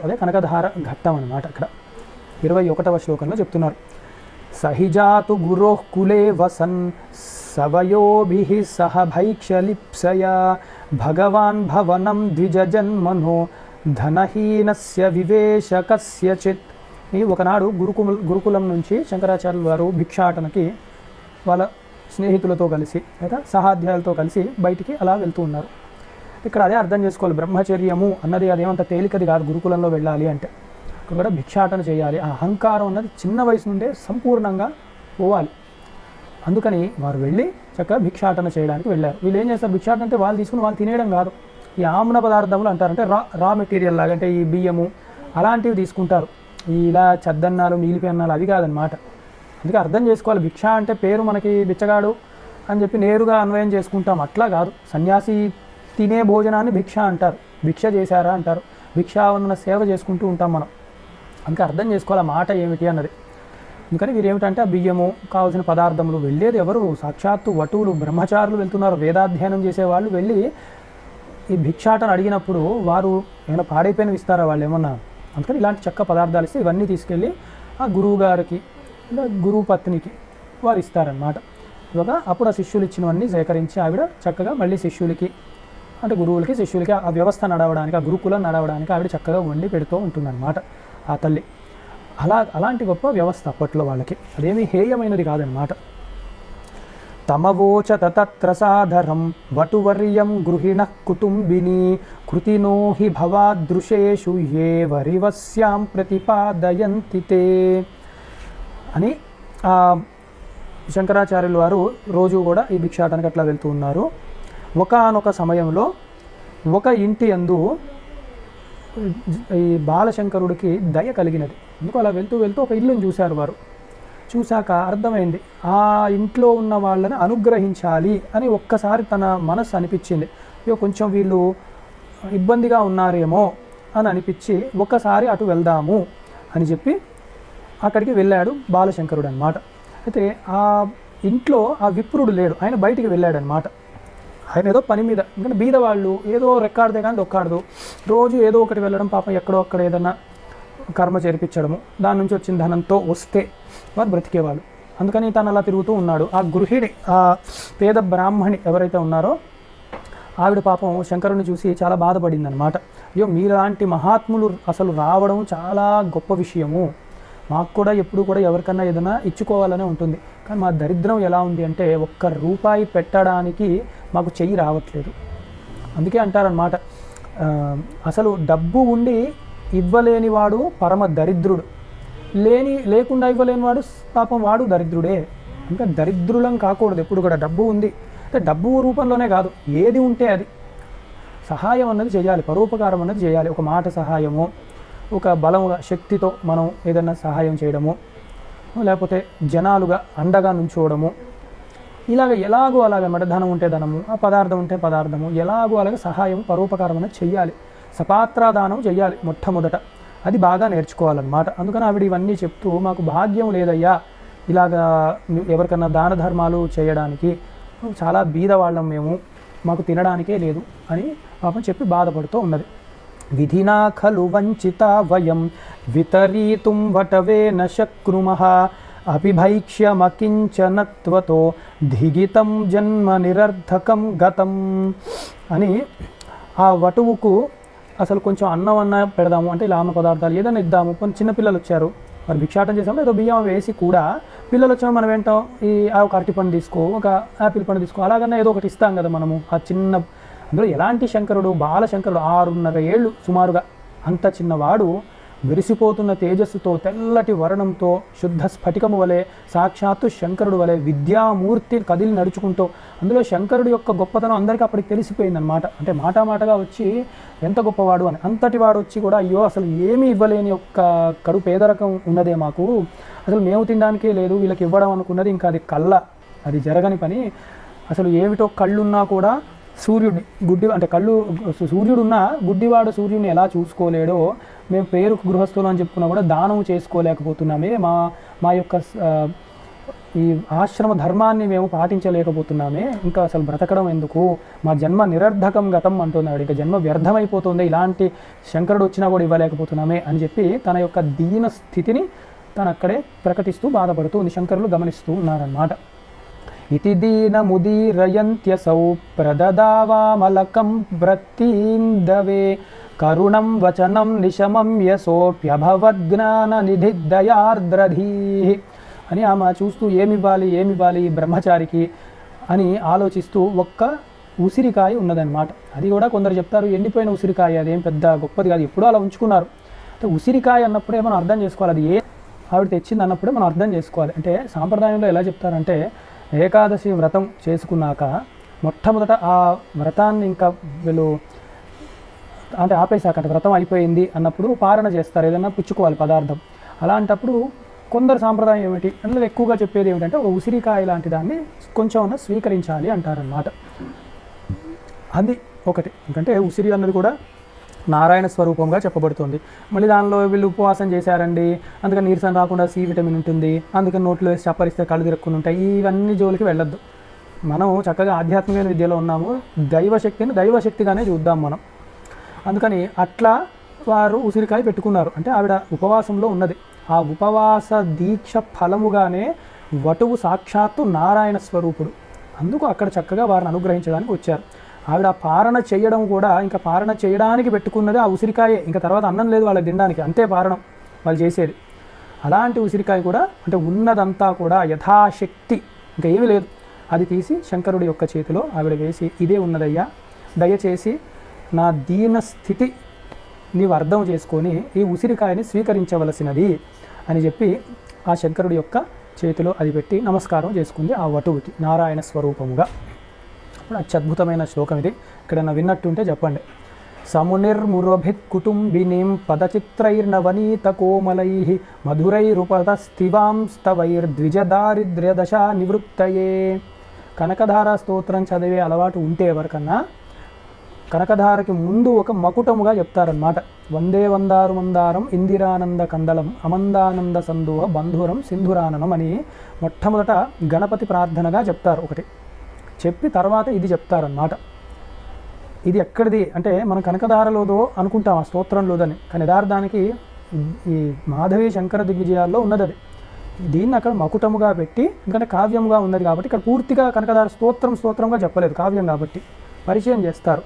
అదే కనకధార ఘట్టం అన్నమాట. అక్కడ 21వ శ్లోకంలో చెప్తున్నారు, సహిజాతు గురోః కులే వసన్ సవయోభిః సహ భైక్ష్యలిప్సయా భగవాన్ భవనం ద్విజజన్మనో ధనహీనస్య వివేశ కస్యచిత్. ఒకనాడు గురుకులం నుంచి శంకరాచార్యుల వారు భిక్షాటనకి వాళ్ళ స్నేహితులతో కలిసి లేదా సహాధ్యాయులతో కలిసి బయటికి అలా వెళ్తూ ఉన్నారు. ఇక్కడ అదే అర్థం చేసుకోవాలి, బ్రహ్మచర్యము అన్నది అదేమంత తేలికది కాదు. గురుకులంలో వెళ్ళాలి అంటే ఇక్కడ కూడా భిక్షాటన చేయాలి. ఆ అహంకారం అన్నది చిన్న వయసు నుండే సంపూర్ణంగా పోవాలి. అందుకని వారు వెళ్ళి చక్కగా భిక్షాటన చేయడానికి వెళ్ళారు. వీళ్ళు ఏం చేస్తారు, భిక్షాటన అంటే వాళ్ళు తీసుకుని వాళ్ళు తినేయడం కాదు, ఈ ఆమ్న పదార్థములు అంటారంటే రా మెటీరియల్ లాగా, అంటే ఈ బియ్యము అలాంటివి తీసుకుంటారు. ఇలా చద్దన్నాలు మిగిలిపోయి అన్నాలు అవి కాదనమాట. అందుకే అర్థం చేసుకోవాలి, భిక్ష అంటే పేరు మనకి బిచ్చగాడు అని చెప్పి నేరుగా అన్వయం చేసుకుంటాం, అట్లా కాదు. సన్యాసి తినే భోజనాన్ని భిక్ష అంటారు, భిక్ష చేశారా అంటారు, భిక్షావందన సేవ చేసుకుంటూ ఉంటాం మనం. అందుకే అర్థం చేసుకోవాలి ఆ మాట ఏమిటి అన్నది. అందుకని వీరు ఏమిటంటే ఆ బియ్యము కావాల్సిన పదార్థములు, వెళ్ళేది ఎవరు, సాక్షాత్తు వటువులు బ్రహ్మచారులు వెళ్తున్నారు, వేదాధ్యయనం చేసేవాళ్ళు వెళ్ళి ఈ భిక్షాటను అడిగినప్పుడు వారు ఏమైనా పాడైపోయినవి ఇస్తారా వాళ్ళు ఏమన్నా. అందుకని ఇలాంటి చక్క పదార్థాలు ఇస్తే ఇవన్నీ తీసుకెళ్ళి ఆ గురువు గారికి గురువు పత్నికి వారు ఇస్తారనమాట. ఇವಾಗ అప్పుడు ఆ శిష్యులు ఇచ్చినవన్నీ సేకరించి ఆవిడ చక్కగా మళ్ళీ శిష్యులకి అంటే గురువులకి శిష్యులకి ఆ వ్యవస్థ నడవడానికి, ఆ గురుకులం నడవడానికి ఆవిడ చక్కగా వండి పెడుతూ ఉంటుందన్నమాట ఆ తల్లి. అలాంటి గొప్ప వ్యవస్థ అప్పట్లో వాళ్ళకి, అదేమీ హేయమైనది కాదనమాట. తమవోచత తత్ర సాధరం వటువర్యం గృహిణః కుటుంబిని కృతినో హి భవాదృశేషు ఏ వరివస్యాం ప్రతిపాదయంతి తే అని శంకరాచార్యుల వారు రోజు కూడా ఈ భిక్షాటనకి అట్లా వెళ్తూ ఉన్నారు. ఒకానొక సమయంలో ఒక ఇంటి యందు ఈ బాలశంకరుడికి దయ కలిగినది. ఎందుకు అలా వెళ్తూ వెళ్తూ ఒక ఇల్లుని చూశారు వారు. చూశాక అర్థమైంది, ఆ ఇంట్లో ఉన్న వాళ్ళని అనుగ్రహించాలి అని ఒక్కసారి తన మనసు అనిపించింది. ఇక కొంచెం వీళ్ళు ఇబ్బందిగా ఉన్నారేమో అని అనిపించి ఒక్కసారి అటు వెళ్దాము అని చెప్పి అక్కడికి వెళ్ళాడు బాలశంకరుడు అనమాట. అయితే ఆ ఇంట్లో ఆ విప్రుడు లేడు, ఆయన బయటికి వెళ్ళాడనమాట. ఆయన ఏదో పని మీద, ఎందుకంటే బీదవాళ్ళు ఏదో రెక్కాడితే కానీ దొక్కాడదు, రోజు ఏదో ఒకటి వెళ్ళడం, పాపం ఎక్కడో అక్కడ ఏదన్నా కర్మ చేర్పించడము, దాని నుంచి వచ్చిన ధనంతో వస్తే వారు బ్రతికేవాళ్ళు. అందుకని తను అలా తిరుగుతూ ఉన్నాడు. ఆ గృహిణి, ఆ పేద బ్రాహ్మణి ఎవరైతే ఉన్నారో ఆవిడ పాపం శంకరుని చూసి చాలా బాధపడింది అనమాట. అయ్యో, మీలాంటి మహాత్ములు అసలు రావడం చాలా గొప్ప విషయము, మాకు కూడా ఎప్పుడు కూడా ఎవరికన్నా ఏదైనా ఇచ్చుకోవాలనే ఉంటుంది, కానీ మా దరిద్రం ఎలా ఉంది అంటే ఒక్క రూపాయి పెట్టడానికి మాకు చెయ్యి రావట్లేదు. అందుకే అంటారనమాట, అసలు డబ్బు ఉండి ఇవ్వలేనివాడు పరమ దరిద్రుడు, లేకుండా ఇవ్వలేనివాడు పాపం వాడు దరిద్రుడే. ఇంకా దరిద్రులం కాకూడదు ఎప్పుడు కూడా. డబ్బు ఉంది అంటే డబ్బు రూపంలోనే కాదు, ఏది ఉంటే అది సహాయం అన్నది చేయాలి, పరోపకారం అన్నది చేయాలి. ఒక మాట సహాయము, ఒక బలముగా శక్తితో మనం ఏదైనా సహాయం చేయడము, లేకపోతే జనాలుగా అండగా నుంచోవడము, ఎలాగో అలాగనమాట. ధనం ఉంటే ధనము, ఆ పదార్థం ఉంటే పదార్థము, ఎలాగో అలాగే సహాయం పరోపకారం అనేది చెయ్యాలి. సపాత్రాదానం చెయ్యాలి మొట్టమొదట, అది బాగా నేర్చుకోవాలన్నమాట. అందుకని ఆవిడ ఇవన్నీ చెప్తూ, మాకు భాగ్యం లేదయ్యా ఇలాగా ఎవరికన్నా దాన ధర్మాలు చేయడానికి, చాలా బీదవాళ్ళం మేము, మాకు తినడానికే లేదు అని పాపం చెప్పి బాధపడుతూ ఉన్నది. విధినా ఖలు వంచిత వయం వితరీతుం వటవే న శక్నుమః అపిభైక్ష్యమకించనత్వతో ధిగితం జన్మ నిరర్థకం గతం అని ఆ వటువుకు అసలు కొంచెం అన్నం అన్న పెడదాము అంటే ఇలా అన్న పదార్థాలు ఏదైనా ఇద్దాము. కొన్ని చిన్నపిల్లలు వచ్చారు, మరి భిక్షాటం చేసాము, ఏదో బియ్యం వేసి కూడా పిల్లలు వచ్చినా మనం ఏంటో ఒక అరటి పండు తీసుకో, ఒక యాపిల్ పండు తీసుకో, అలాగన్నా ఏదో ఒకటి ఇస్తాం కదా మనము. ఆ చిన్న అందులో ఎలాంటి శంకరుడు, బాలశంకరుడు 6.5 ఏళ్ళు సుమారుగా, అంత చిన్నవాడు విరిసిపోతున్న తేజస్సుతో, తెల్లటి వర్ణంతో, శుద్ధ స్ఫటికము వలె, సాక్షాత్తు శంకరుడు వలె విద్యామూర్తి కదిలి నడుచుకుంటూ, అందులో శంకరుడు యొక్క గొప్పతనం అందరికీ అప్పటికి తెలిసిపోయిందనమాట. అంటే మాటామాటగా వచ్చి ఎంత గొప్పవాడు అని. అంతటి వాడు వచ్చి కూడా అయ్యో అసలు ఏమీ ఇవ్వలేని ఒక్క కడు పేదరకం ఉన్నదే మాకు, అసలు మేము తినడానికే లేదు, వీళ్ళకి ఇవ్వడం అనుకున్నది ఇంకా అది అది జరగని పని. అసలు ఏమిటో కళ్ళున్నా కూడా సూర్యుడిని అంటే సూర్యుడున్నా గుడ్డివాడు సూర్యుడిని ఎలా చూసుకోలేడో, మేము పేరుకు గృహస్థులు అని చెప్పుకున్నా కూడా దానం చేసుకోలేకపోతున్నామే, మా యొక్క ఈ ఆశ్రమ ధర్మాన్ని మేము పాటించలేకపోతున్నామే, ఇంకా అసలు బ్రతకడం ఎందుకు, మా జన్మ నిరర్ధకం గతం అంటున్నాడు, ఇంకా జన్మ వ్యర్థమైపోతుంది, ఇలాంటి శంకరుడు వచ్చినా కూడా ఇవ్వలేకపోతున్నామే అని చెప్పి తన యొక్క దీన స్థితిని తను అక్కడే ప్రకటిస్తూ బాధపడుతూ శంకరులు గమనిస్తూ ఉన్నారన్నమాట. ఇతి దీనముదీరయంత్యసౌ ప్రదదావామలకం వృత్తీందవే కరుణం వచనం నిశమం యశోప్యభవజ్ఞాన నిధిదయార్ద్రధీః అని ఆమె చూస్తూ ఏమివ్వాలి బ్రహ్మచారికి అని ఆలోచిస్తూ ఒక్క ఉసిరికాయ ఉన్నదన్నమాట. అది కూడా కొందరు చెప్తారు ఎండిపోయిన ఉసిరికాయ, అదేం పెద్ద గొప్పది కాదు, ఎప్పుడూ అలా ఉంచుకున్నారు. అంటే ఉసిరికాయ అన్నప్పుడే మనం అర్థం చేసుకోవాలి, అది ఆవిడ తెచ్చింది అన్నప్పుడే మనం అర్థం చేసుకోవాలి. అంటే సాంప్రదాయంలో ఎలా చెప్తారంటే ఏకాదశి వ్రతం చేసుకున్నాక మొట్టమొదట ఆ వ్రతాన్ని ఇంకా వీళ్ళు అంటే ఆపేశాక అంటే వ్రతం అయిపోయింది అన్నప్పుడు పారణ చేస్తారు, ఏదైనా పుచ్చుకోవాలి పదార్థం. అలాంటప్పుడు కొందరు సాంప్రదాయం ఏమిటి అందులో ఎక్కువగా చెప్పేది ఏమిటంటే ఒక ఉసిరికాయ లాంటి దాన్ని కొంచెం స్వీకరించాలి అంటారనమాట. అది ఒకటి. ఎందుకంటే ఉసిరి అన్నది కూడా నారాయణ స్వరూపంగా చెప్పబడుతుంది. మళ్ళీ దానిలో వీళ్ళు ఉపవాసం చేశారండి, అందుకని నీరసం రాకుండా సి విటమిన్ ఉంటుంది, అందుకని నోట్లో వేసి చప్పరిస్తే కళ్ళు తిరక్కుని ఉంటాయి, ఇవన్నీ జోలికి వెళ్ళొద్దు. మనం చక్కగా ఆధ్యాత్మికమైన విద్యలో ఉన్నాము, దైవశక్తిని దైవశక్తిగానే చూద్దాం మనం. అందుకని అట్లా వారు ఉసిరికాయ పెట్టుకున్నారు. అంటే ఆవిడ ఉపవాసంలో ఉన్నది, ఆ ఉపవాస దీక్ష ఫలముగానే వటువు సాక్షాత్తు నారాయణ స్వరూపుడు, అందుకు అక్కడ చక్కగా వారిని అనుగ్రహించడానికి వచ్చారు. ఆవిడ పారణ చేయడం కూడా ఇంకా పారణ చేయడానికి పెట్టుకున్నది ఆ ఉసిరికాయే, ఇంకా తర్వాత అన్నం లేదు వాళ్ళకి తినడానికి, అంతే పారణం వాళ్ళు చేసేది. అలాంటి ఉసిరికాయ కూడా అంటే ఉన్నదంతా కూడా యథాశక్తి ఇంకా ఏమీ లేదు, అది తీసి శంకరుడి యొక్క చేతిలో ఆవిడ వేసి ఇదే ఉన్నదయ్యా, దయచేసి నా దీన స్థితి నీవు అర్థం చేసుకొని ఈ ఉసిరికాయని స్వీకరించవలసినది అని చెప్పి ఆ శంకరుడి యొక్క చేతిలో అది పెట్టి నమస్కారం చేసుకుంది ఆ వటువుకి నారాయణ స్వరూపముగా. ఇప్పుడు అత్యద్భుతమైన శ్లోకం ఇది, ఇక్కడ విన్నట్టుంటే చెప్పండి. సమునిర్మురభిత్ కుటుంబినీం పదచిత్రైర్నవనీత కోమలైః మధురైరుపతస్థివాంస్తవైర్ద్విజదారిద్ర్యదశా నివృత్తయే. కనకధార స్తోత్రం చదివే అలవాటు ఉంటే ఎవరికన్నా కనకధారకి ముందు ఒక మకుటముగా చెప్తారనమాట. వందే వందారు మందారం ఇందిరానంద కందలం అమందానంద సందోహ బంధురం సింధురాననం అని మొట్టమొదట గణపతి ప్రార్థనగా చెప్తారు ఒకటి, చెప్పి తర్వాత ఇది చెప్తారన్నమాట. ఇది ఎక్కడిది అంటే మనం కనకధారలోదో అనుకుంటాం ఆ స్తోత్రంలోదని, కానీ యథార్థానికి ఈ మాధవి శంకర దిగ్విజయాల్లో ఉన్నది అది. దీన్ని అక్కడ మకుటముగా పెట్టి, ఎందుకంటే కావ్యంగా ఉన్నది కాబట్టి ఇక్కడ పూర్తిగా కనకధార స్తోత్రంగా చెప్పలేదు, కావ్యం కాబట్టి పరిచయం చేస్తారు.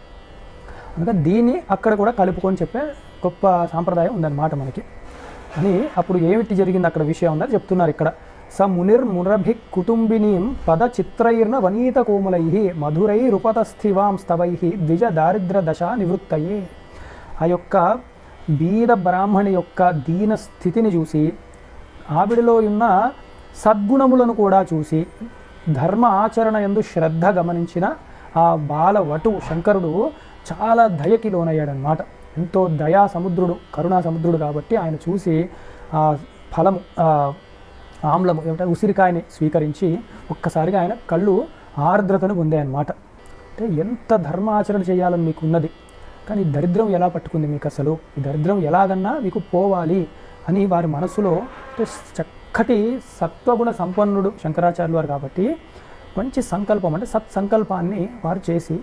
అందుకని దీన్ని అక్కడ కూడా కలుపుకొని చెప్పే గొప్ప సాంప్రదాయం ఉందన్నమాట మనకి అని. అప్పుడు ఏమిటి జరిగింది అక్కడ విషయం ఉందని చెప్తున్నారు ఇక్కడ. స మునిర్మురభి కుటుంబినీం పద చిత్రైర్న వనీత కోమలైః మధురైరుపతస్థివాంస్తవైః ద్విజ దారిద్ర దశ నివృత్తయే. ఆ యొక్క బీద బ్రాహ్మణి యొక్క దీన స్థితిని చూసి, ఆవిడలో ఉన్న సద్గుణములను కూడా చూసి, ధర్మ ఆచరణ యందు శ్రద్ధ గమనించిన ఆ బాల వటువు శంకరుడు చాలా దయకి లోనయ్యాడనమాట. ఎంతో దయా సముద్రుడు, కరుణా సముద్రుడు కాబట్టి ఆయన చూసి ఆ ఫలము ఆమ్లము ఏమిటంటే ఉసిరికాయని స్వీకరించి ఒక్కసారిగా ఆయన కళ్ళు ఆర్ద్రతను పొందాయన్నమాట. అంటే ఎంత ధర్మాచరణ చేయాలని మీకు ఉన్నది, కానీ దరిద్రం ఎలా పట్టుకుంది మీకు, అసలు ఈ దరిద్రం ఎలాగన్నా మీకు పోవాలి అని వారి మనసులో అంటే చక్కటి సత్వగుణ సంపన్నుడు శంకరాచార్యులు వారు కాబట్టి మంచి సంకల్పం అంటే సత్సంకల్పాన్ని వారు చేసి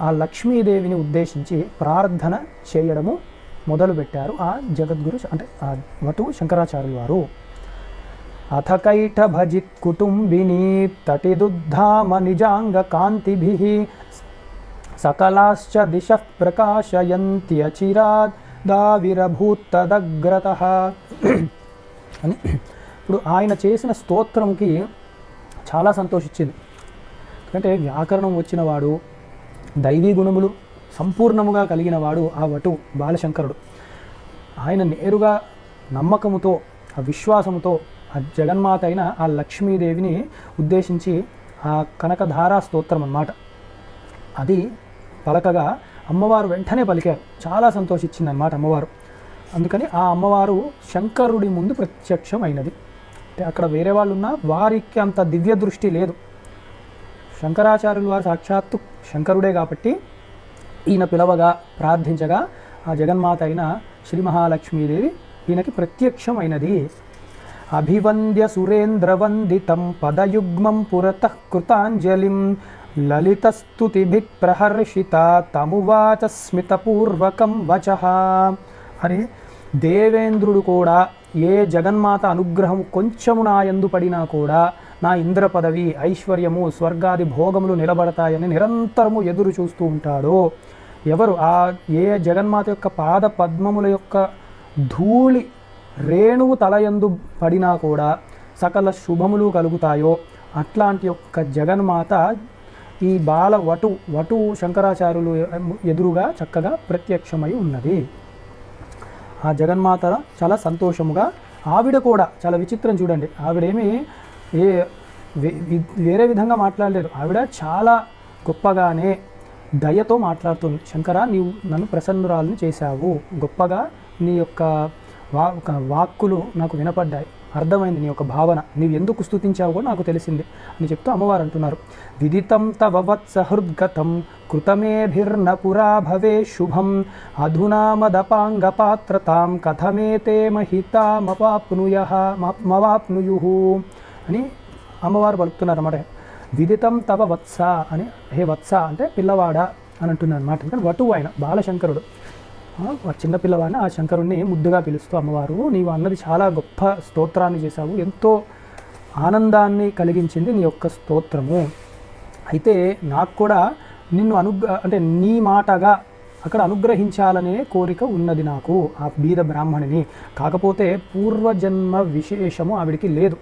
ఆ లక్ష్మీదేవిని ఉద్దేశించి ప్రార్థన చేయడము మొదలుపెట్టారు ఆ జగద్గురు అంటే ఆ వటువు శంకరాచార్యులు వారు. అథ కైట భజిత్ కుటుంబినీ తటిదుద్ధామ నిజాంగ కాంతిభిః సకలాశ్చ దిశః ప్రకాశయంత్యచిరాద్ దావిరభూత్తదగ్రతః అని. ఇప్పుడు ఆయన చేసిన స్తోత్రంకి చాలా సంతోషించింది, ఎందుకంటే వ్యాకరణం వచ్చినవాడు, దైవీ గుణములు సంపూర్ణముగా కలిగిన వాడు ఆ వటువు బాలశంకరుడు. ఆయన నేరుగా నమ్మకముతో ఆ విశ్వాసముతో ఆ జగన్మాత అయిన ఆ లక్ష్మీదేవిని ఉద్దేశించి ఆ కనకధారా స్తోత్రం అన్నమాట అది పలకగా అమ్మవారు వెంటనే పలికారు. చాలా సంతోషించింది అన్నమాట అమ్మవారు. అందుకని ఆ అమ్మవారు శంకరుడి ముందు ప్రత్యక్షం అయినది. అంటే అక్కడ వేరే వాళ్ళు ఉన్నా వారికి అంత దివ్య దృష్టి లేదు. శంకరాచార్యులు వారు సాక్షాత్తు శంకరుడే కాబట్టి ఈయన పిలవగా ప్రార్థించగా ఆ జగన్మాత అయిన శ్రీ మహాలక్ష్మీదేవి ఈయనకి ప్రత్యక్షం అయినది. అభివంద్య సురేంద్రవందితం పదయుగ్మం పురతః కృతాంజలిం లలితస్తుతిభిః ప్రహర్షిత తమువాచ స్మితపూర్వకం వచః అని దేవేంద్రుడు కూడా ఏ జగన్మాత అనుగ్రహం కొంచెము నా యందు పడినా కూడా నా ఇంద్ర పదవి ఐశ్వర్యము స్వర్గాది భోగములు నిలబడతాయని నిరంతరము ఎదురు చూస్తూ ఉంటాడో, ఎవరు ఆ ఏ జగన్మాత యొక్క పాద పద్మముల యొక్క ధూళి రేణువు తలయందు పడినా కూడా సకల శుభములు కలుగుతాయో అట్లాంటి యొక్క జగన్మాత ఈ బాల వటు శంకరాచార్యులు ఎదురుగా చక్కగా ప్రత్యక్షమై ఉన్నది. ఆ జగన్మాత చాలా సంతోషముగా, ఆవిడ కూడా చాలా విచిత్రం చూడండి, ఆవిడేమి వేరే విధంగా మాట్లాడలేదు, ఆవిడ చాలా గొప్పగానే దయతో మాట్లాడుతుంది. శంకర, నీవు నన్ను ప్రసన్నురాలను చేశావు, గొప్పగా నీ యొక్క వాక్కులు నాకు వినపడ్డాయి, అర్థమైంది నీ యొక్క భావన, నీవు ఎందుకు స్తుతించావు కూడా నాకు తెలిసింది అని చెప్తూ అమ్మవారు అంటున్నారు. విదితం తవ వత్సహృద్గతం కృతమేభిర్న పురా భవే శుభం అధునా మదపాంగపాత్రతాం కథమేతే మహితామవాప్నుయః అని అమ్మవారు పలుకుతున్నారు అన్నమాట. విదితం తవ వత్స అని, హే వత్స అంటే పిల్లవాడా అని అంటున్నారు అన్నమాట. అంటే వటువు ఆయన బాలశంకరుడు, చిన్నపిల్లవాడిని ఆ శంకరుణ్ణి ముద్దుగా పిలుస్తూ అమ్మవారు నీవు అన్నది చాలా గొప్ప స్తోత్రాన్ని చేశావు, ఎంతో ఆనందాన్ని కలిగించింది నీ యొక్క స్తోత్రము. అయితే నాకు కూడా నిన్ను అంటే నీ మాటగా అక్కడ అనుగ్రహించాలనే కోరిక ఉన్నది నాకు, ఆ బీద బ్రాహ్మణిని. కాకపోతే పూర్వజన్మ విశేషము ఆవిడికి లేదు.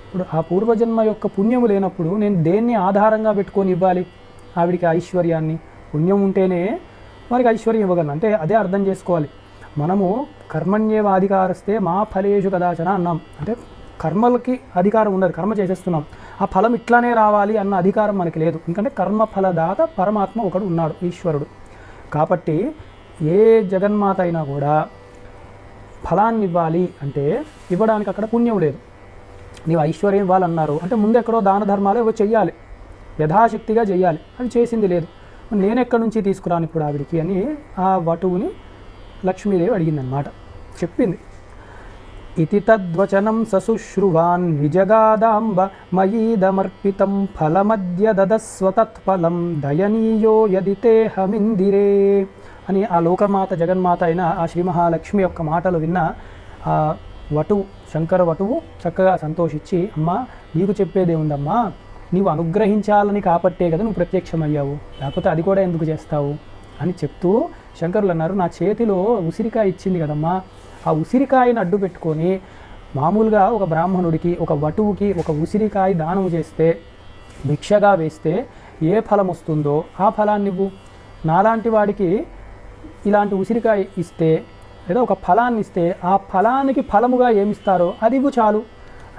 ఇప్పుడు ఆ పూర్వజన్మ యొక్క పుణ్యము లేనప్పుడు నేను దేన్ని ఆధారంగా పెట్టుకొని ఇవ్వాలి ఆవిడికి ఐశ్వర్యాన్ని? పుణ్యం ఉంటేనే వారికి ఐశ్వర్యం ఇవ్వగలను, అంటే అదే అర్థం చేసుకోవాలి. మనము కర్మణ్యేవ అధికారస్తే మా ఫలేషు కదాచన అన్నాం, అంటే కర్మలకి అధికారం ఉండదు, కర్మ చేసేస్తున్నాం, ఆ ఫలం ఇట్లానే రావాలి అన్న అధికారం మనకి లేదు. ఎందుకంటే కర్మఫలదాత పరమాత్మ ఒకడు ఉన్నాడు, ఈశ్వరుడు. కాబట్టి ఏ జగన్మాత అయినా కూడా ఫలాన్ని ఇవ్వాలి అంటే ఇవ్వడానికి అక్కడ పుణ్యం లేదు. నీవు ఐశ్వర్యం ఇవ్వాలన్నారు అంటే ముందు ఎక్కడో దాన ధర్మాలు ఏవో చెయ్యాలి, యథాశక్తిగా చెయ్యాలి, అది చేసింది లేదు. నేను ఎక్కడి నుంచి తీసుకురాను ఇప్పుడు ఆవిడికి అని ఆ వటువుని లక్ష్మీదేవి అడిగిందనమాట, చెప్పింది. ఇతి తద్వచనం సశుశ్రువాన్ నిజగాదాంబ మయీదమర్పితం ఫలమద్య దదస్వ తత్ఫలం దయనీయో యదితే హమిందిరే అని ఆ లోకమాత జగన్మాత అయిన ఆ శ్రీ మహాలక్ష్మి యొక్క మాటలు విన్న ఆ వటువు, శంకర వటువు చక్కగా సంతోషించి, అమ్మా నీకు చెప్పేదే ఉందమ్మా, నీవు అనుగ్రహించాలని కాబట్టే కదా నువ్వు ప్రత్యక్షమయ్యావు, లేకపోతే అది కూడా ఎందుకు చేస్తావు అని చెప్తూ శంకరులు అన్నారు, నా చేతిలో ఉసిరికాయ ఇచ్చింది కదమ్మా, ఆ ఉసిరికాయను అడ్డు పెట్టుకొని మామూలుగా ఒక బ్రాహ్మణుడికి ఒక వటువుకి ఒక ఉసిరికాయ దానం చేస్తే భిక్షగా వేస్తే ఏ ఫలం వస్తుందో ఆ ఫలాన్ని నువ్వు నాలాంటి వాడికి ఇలాంటి ఉసిరికాయ ఇస్తే లేదా ఒక ఫలాన్ని ఇస్తే ఆ ఫలానికి ఫలముగా ఏమిస్తారో అది ఇవ్వు చాలు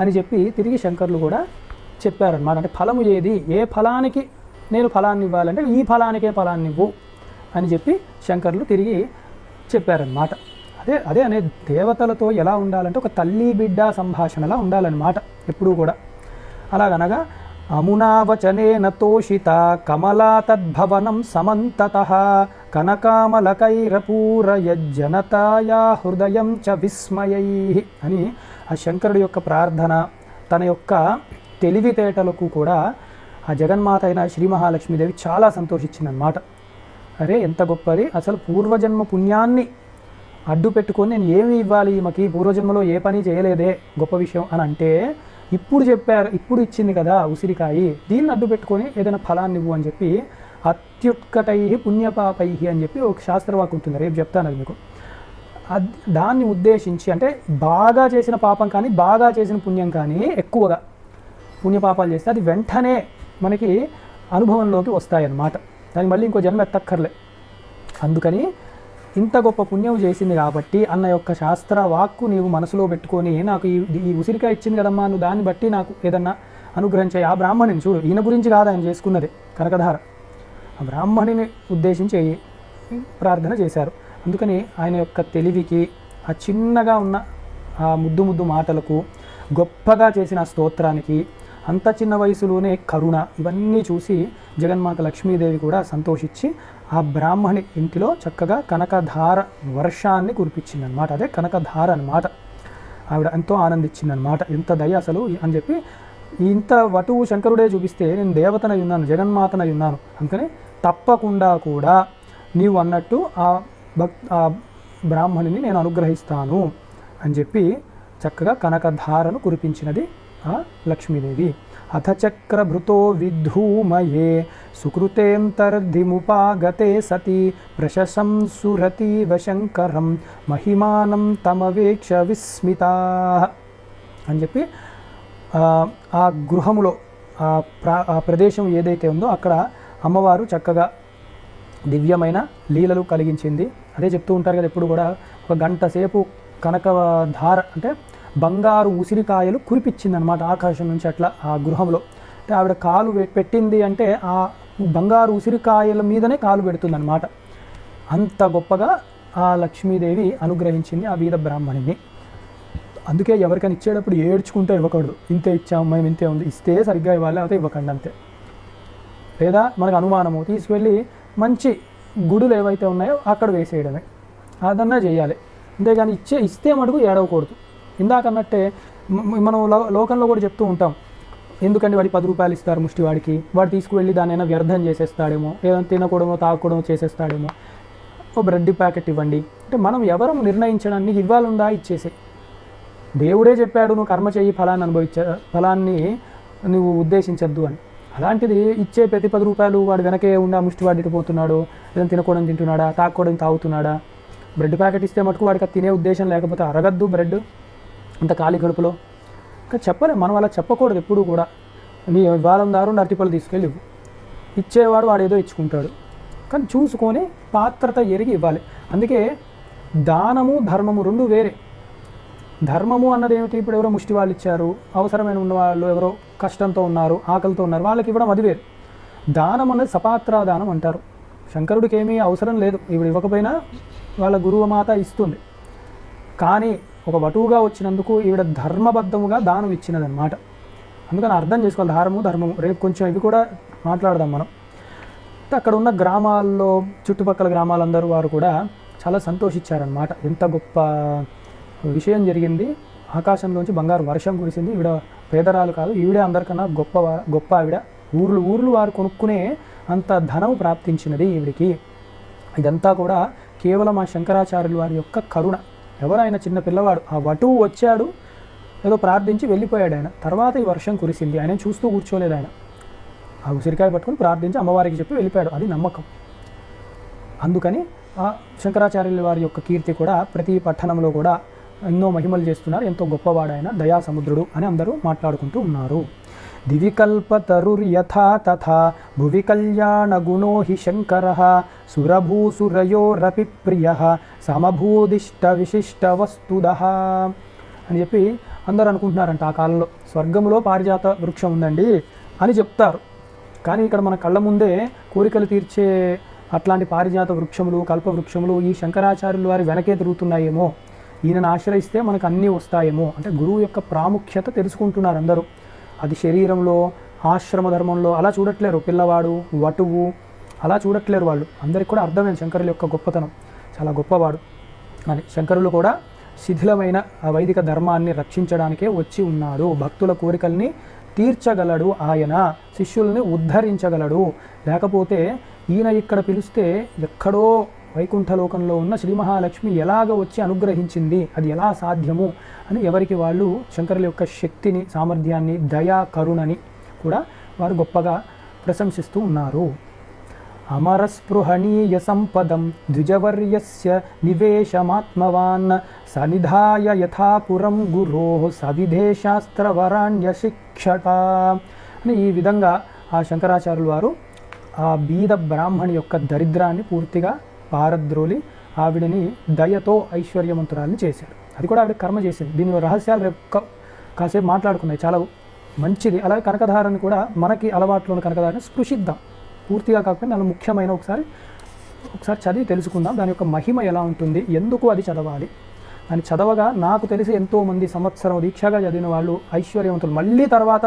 అని చెప్పి తిరిగి శంకరులు కూడా చెప్పారన్నమాట. అంటే ఫలము ఏది, ఏ ఫలానికి నేను ఫలాన్ని ఇవ్వాలంటే ఈ ఫలానికే ఫలాన్ని ఇవ్వు అని చెప్పి శంకరులు తిరిగి చెప్పారన్నమాట. అదే అనే దేవతలతో ఎలా ఉండాలంటే ఒక తల్లి బిడ్డ సంభాషణలా ఉండాలన్నమాట ఎప్పుడూ కూడా. అలాగనగా అమునావచనేన తోషిత కమలా తద్భవనం సమంతతః కనకామలకైరపూరయజ్జనతాయా హృదయం చ విస్మయై అని ఆ శంకరుడి యొక్క ప్రార్థన, తన యొక్క తెలివితేటలకు కూడా ఆ జగన్మాత అయిన శ్రీ మహాలక్ష్మీదేవి చాలా సంతోషించిందనమాట. అరే ఎంత గొప్పది, అసలు పూర్వజన్మ పుణ్యాన్ని అడ్డు పెట్టుకొని నేను ఏమి ఇవ్వాలి ఈమెకి, పూర్వజన్మలో ఏ పని చేయలేదే గొప్ప విషయం అని అంటే ఇప్పుడు చెప్పారు, ఇప్పుడు ఇచ్చింది కదా ఉసిరికాయి, దీన్ని అడ్డు పెట్టుకొని ఏదైనా ఫలాన్ని ఇవ్వు అని చెప్పి అత్యుత్కటై పుణ్యపాపై అని చెప్పి ఒక శాస్త్రవాక్యం ఉంటుంది, రేపు చెప్తాను అది మీకు. దాన్ని ఉద్దేశించి అంటే బాగా చేసిన పాపం కానీ బాగా చేసిన పుణ్యం కానీ ఎక్కువగా పుణ్యపాపాలు చేస్తే అది వెంటనే మనకి అనుభవంలోకి వస్తాయన్నమాట, దానికి మళ్ళీ ఇంకో జన్మ ఎత్తక్కర్లే. అందుకని ఇంత గొప్ప పుణ్యం చేసింది కాబట్టి అన్న యొక్క శాస్త్ర వాక్కు నీవు మనసులో పెట్టుకొని నాకు ఈ ఉసిరికాయ ఇచ్చింది కదమ్మా, నువ్వు దాన్ని బట్టి నాకు ఏదన్నా అనుగ్రహించాయి. ఆ బ్రాహ్మణిని చూడు, ఈయన గురించి కాదు ఆయన చేసుకున్నది కనకధార, ఆ బ్రాహ్మణిని ఉద్దేశించి ప్రార్థన చేశారు. అందుకని ఆయన యొక్క తెలివికి, ఆ చిన్నగా ఉన్న ఆ ముద్దు మాటలకు, గొప్పగా చేసిన స్తోత్రానికి, అంత చిన్న వయసులోనే కరుణ, ఇవన్నీ చూసి జగన్మాత లక్ష్మీదేవి కూడా సంతోషించి ఆ బ్రాహ్మణి ఇంటిలో చక్కగా కనకధార వర్షాన్ని కురిపించింది అనమాట. అదే కనకధార అనమాట. ఆవిడ ఎంతో ఆనందించిందనమాట. ఎంత దయ అసలు అని చెప్పి, ఇంత వటువు శంకరుడే చూపిస్తే నేను దేవతనై ఉన్నాను, జగన్మాతనై ఉన్నాను, అందుకని తప్పకుండా కూడా నీవు అన్నట్టు ఆ బ్రాహ్మణిని నేను అనుగ్రహిస్తాను అని చెప్పి చక్కగా కనకధారను కురిపించినది ఆ లక్ష్మీదేవి. అథచక్రభృతో విద్ధూమయే సుకృతేంతర్ధిముపాగతే సతి ప్రశంసురతీవ శంకరం మహిమానం తమవేక్ష విస్మితా అని చెప్పి ఆ గృహములో ఆ ప్రదేశం ఏదైతే ఉందో అక్కడ అమ్మవారు చక్కగా దివ్యమైన లీలలు కలిగించింది. అదే చెప్తూ ఉంటారు కదా ఎప్పుడు కూడా, ఒక గంట సేపు కనకధార అంటే బంగారు ఉసిరికాయలు కురిపించిందనమాట ఆకాశం నుంచి అట్లా ఆ గృహంలో. అంటే ఆవిడ కాలు పెట్టింది అంటే ఆ బంగారు ఉసిరికాయల మీదనే కాలు పెడుతుందన్నమాట. అంత గొప్పగా ఆ లక్ష్మీదేవి అనుగ్రహించింది ఆ బీద బ్రాహ్మణిని. అందుకే ఎవరికైనా ఇచ్చేటప్పుడు ఏడ్చుకుంటే ఇవ్వకూడదు. ఇంతే ఇచ్చాము మేము, ఇంతే ఉంది, ఇస్తే సరిగ్గా ఇవ్వాలి, అయితే ఇవ్వకండి అంతే. లేదా మనకు అనుమానము తీసుకువెళ్ళి మంచి గుడులు ఏవైతే ఉన్నాయో అక్కడ వేసేయడమే, అదన్నా చేయాలి. అంతేగాని ఇస్తే మటుకు ఏడవకూడదు. ఇందాకన్నట్టే మనం లోకంలో కూడా చెప్తూ ఉంటాం, ఎందుకంటే వాడికి 10 రూపాయలు ఇస్తారు ముష్టివాడికి, వాడు తీసుకువెళ్ళి దానైనా వ్యర్థం చేసేస్తాడేమో, ఏదైనా తినకూడమో తాగకూడమో చేసేస్తాడేమో, ఓ బ్రెడ్ ప్యాకెట్ ఇవ్వండి అంటే మనం ఎవరం నిర్ణయించడాన్ని ఇవ్వాలుందా ఇచ్చేసే. దేవుడే చెప్పాడు నువ్వు కర్మ చెయ్యి, ఫలాన్ని నువ్వు ఉద్దేశించద్దు అని. అలాంటిది ఇచ్చే ప్రతి 10 రూపాయలు వాడు వెనకే ఉండి ఆ ముష్టివాడికి పోతున్నాడు, ఏదైనా తినకూడని తింటున్నాడా, తాగకూడని తాగుతున్నాడా. బ్రెడ్ ప్యాకెట్ ఇస్తే మటుకు వాడికి తినే ఉద్దేశం లేకపోతే అరగద్దు బ్రెడ్ అంత ఖాళీ కడుపులో. ఇంకా చెప్పలే, మనం అలా చెప్పకూడదు ఎప్పుడు కూడా. నీ వారం దారు అరటిపళ్ళు తీసుకెళ్ళి ఇచ్చేవాడు వాడు ఏదో ఇచ్చుకుంటాడు, కానీ చూసుకొని పాత్రత ఎరిగి ఇవ్వాలి. అందుకే దానము ధర్మము రెండు వేరే. ధర్మము అన్నది ఏమిటి, ఇప్పుడు ఎవరో ముష్టి వాళ్ళు ఇచ్చారు, అవసరమైన ఉన్న వాళ్ళు ఎవరో కష్టంతో ఉన్నారు, ఆకలితో ఉన్నారు, వాళ్ళకి ఇవ్వడం అది వేరు. దానం అన్నది సపాత్ర దానం అంటారు. శంకరుడికి ఏమీ అవసరం లేదు, ఇప్పుడు ఇవ్వకపోయినా వాళ్ళ గురువుమాత ఇస్తుంది. కానీ ఒక వటువుగా వచ్చినందుకు ఈవిడ ధర్మబద్ధముగా దానం ఇచ్చినదనమాట. అందుకని అర్థం చేసుకోవాలి ధర్మము. రేపు కొంచెం ఇవి కూడా మాట్లాడదాం మనం. అక్కడ ఉన్న గ్రామాల్లో చుట్టుపక్కల గ్రామాలందరూ వారు కూడా చాలా సంతోషించారనమాట. ఎంత గొప్ప విషయం జరిగింది, ఆకాశంలోంచి బంగారు వర్షం కురిసింది. ఈవిడ పేదరాలు కాదు, ఈవిడే అందరికన్నా గొప్ప ఆవిడ. ఊర్లు వారు కొనుక్కునే అంత ధనం ప్రాప్తించినది ఈవిడికి. ఇదంతా కూడా కేవలం ఆ శంకరాచార్యుల వారి యొక్క కరుణ. ఎవరైనా చిన్న పిల్లవాడు, ఆ వటువు వచ్చాడు, ఏదో ప్రార్థించి వెళ్ళిపోయాడు ఆయన. తర్వాత ఈ వర్షం కురిసింది, ఆయన చూస్తూ కూర్చోలేదు. ఆయన ఆ ఉసిరికాయ పట్టుకుని ప్రార్థించి అమ్మవారికి చెప్పి వెళ్ళిపోయాడు. అది నమ్మకం. అందుకని ఆ శంకరాచార్యుల వారి యొక్క కీర్తి కూడా ప్రతి పట్టణంలో కూడా ఎన్నో మహిమలు చేస్తున్నారు. ఎంతో గొప్పవాడైన దయాసముద్రుడు అని అందరూ మాట్లాడుకుంటూ ఉన్నారు. దివికల్పతరుర్యథా తథా భువి కళ్యాణ గుణో హి శంకరః సురభూసురయోరపి ప్రియః సమభూదిష్ట విశిష్ట వస్తుదః అని చెప్పి అందరూ అనుకుంటున్నారంట. ఆ కాలంలో స్వర్గంలో పారిజాత వృక్షం ఉందండి అని చెప్తారు. కానీ ఇక్కడ మన కళ్ళ ముందే కోరికలు తీర్చే అట్లాంటి పారిజాత వృక్షములు, కల్పవృక్షములు ఈ శంకరాచార్యుల వారి వెనకే తిరుగుతున్నాయేమో, ఈయనను ఆశ్రయిస్తే మనకు అన్నీ వస్తాయేమో. అంటే గురువు యొక్క ప్రాముఖ్యత తెలుసుకుంటున్నారు అందరూ. అది శరీరంలో, ఆశ్రమ ధర్మంలో అలా చూడట్లేరు. పిల్లవాడు, వటువు అలా చూడట్లేరు వాళ్ళు. అందరికి కూడా అర్థమైంది శంకరుల యొక్క గొప్పతనం, చాలా గొప్పవాడు అని. శంకరులు కూడా శిథిలమైన ఆ వైదిక ధర్మాన్ని రక్షించడానికే వచ్చి ఉన్నాడు. భక్తుల కోరికల్ని తీర్చగలడు ఆయన, శిష్యుల్ని ఉద్ధరించగలడు. లేకపోతే ఈయన ఇక్కడ పిలిస్తే ఎక్కడో వైకుంఠలోకంలో ఉన్న శ్రీ మహాలక్ష్మి ఎలాగ వచ్చి అనుగ్రహించింది, అది ఎలా సాధ్యము అని ఎవరికి వాళ్ళు శంకరుల యొక్క శక్తిని, సామర్థ్యాన్ని, దయా కరుణని కూడా వారు గొప్పగా ప్రశంసిస్తూ ఉన్నారు. అమరస్పృహణీయ సంపదం ద్విజవర్యస్య నివేశమాత్మవాన్ సనిధాయ యథాపురం గురో సవిధే శాస్త్రవరాణ్య శిక్షట అని ఈ విధంగా ఆ శంకరాచార్యుల వారు ఆ బీద బ్రాహ్మణి యొక్క దరిద్రాన్ని పూర్తిగా పారద్రోలి ఆవిడని దయతో ఐశ్వర్యవంతురాల్ని చేశారు. అది కూడా ఆవిడ కర్మ చేసింది. దీని రహస్యాలు రేపు కాసేపు మాట్లాడుకున్నాయి, చాలా మంచిది. అలాగే కనకధారని కూడా మనకి అలవాట్లో ఉన్న కనకధారని స్పృశిద్దాం, పూర్తిగా కాకపోయినా దాని ముఖ్యమైన ఒకసారి చదివి తెలుసుకుందాం. దాని యొక్క మహిమ ఎలా ఉంటుంది, ఎందుకు అది చదవాలి. దాన్ని చదవగా నాకు తెలిసి ఎంతోమంది సంవత్సరం దీక్షగా చదివిన వాళ్ళు ఐశ్వర్యవంతులు, మళ్ళీ తర్వాత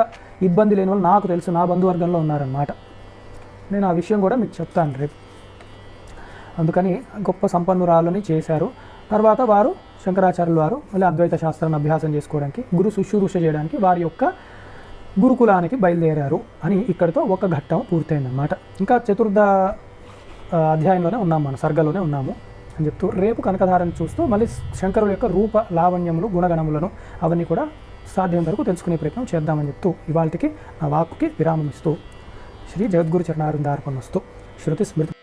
ఇబ్బంది లేని వాళ్ళు నాకు తెలుసు, నా బంధువర్గంలో ఉన్నారన్నమాట. నేను ఆ విషయం కూడా మీకు చెప్తాను రేపు. అందుకని గొప్ప సంపన్నురాలని చేశారు. తర్వాత వారు శంకరాచార్యుల వారు మళ్ళీ అద్వైత శాస్త్రాన్ని అభ్యాసం చేసుకోవడానికి, గురు శుశ్రూష చేయడానికి వారి యొక్క గురుకులానికి బయలుదేరారు అని ఇక్కడితో ఒక ఘట్టం పూర్తయిందన్నమాట. ఇంకా చతుర్థ అధ్యాయంలోనే ఉన్నాము, మన సర్గలోనే ఉన్నాము అని చెప్తూ రేపు కనకధారని చూస్తూ మళ్ళీ శంకరుల యొక్క రూప లావణ్యములు గుణగణములను అవన్నీ కూడా సాధ్యం వరకు తెలుసుకునే ప్రయత్నం చేద్దామని చెప్తూ ఇవాళకి నా వాక్కుకి విరామం ఇస్తూ శ్రీ జగద్గురు చరణారుందార్పణస్తు. శృతి స్మృతి